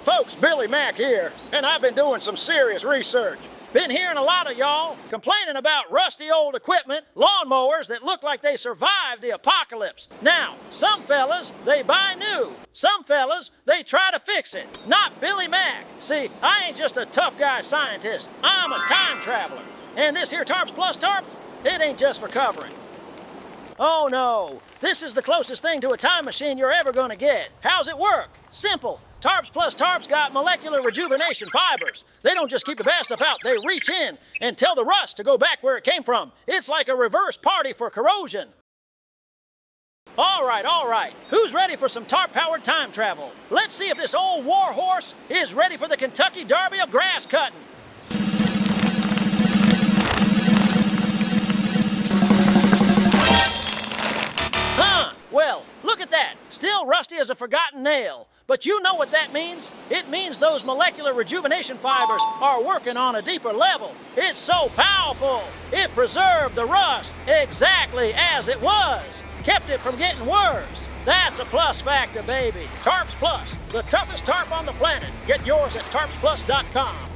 Folks, Billy Mack here, and I've been doing some serious research. Been hearing a lot of y'all complaining about rusty old equipment, lawnmowers that look like they survived the apocalypse. Now, some fellas, they buy new. Some fellas, they try to fix it. Not Billy Mack. See, I ain't just a tough guy scientist. I'm a time traveler. And this here Tarps Plus tarp, it ain't just for covering. Oh no, this is the closest thing to a time machine you're ever gonna get. How's it work? Simple. Tarps Plus tarps got molecular rejuvenation fibers. They don't just keep the bad stuff out, they reach in and tell the rust to go back where it came from. It's like a reverse party for corrosion. All right. Who's ready for some tarp-powered time travel? Let's see if this old war horse is ready for the Kentucky Derby of grass cutting. Well, look at that. Still rusty as a forgotten nail. But you know what that means? It means those molecular rejuvenation fibers are working on a deeper level. It's so powerful. It preserved the rust exactly as it was. Kept it from getting worse. That's a plus factor, baby. Tarps Plus, the toughest tarp on the planet. Get yours at tarpsplus.com.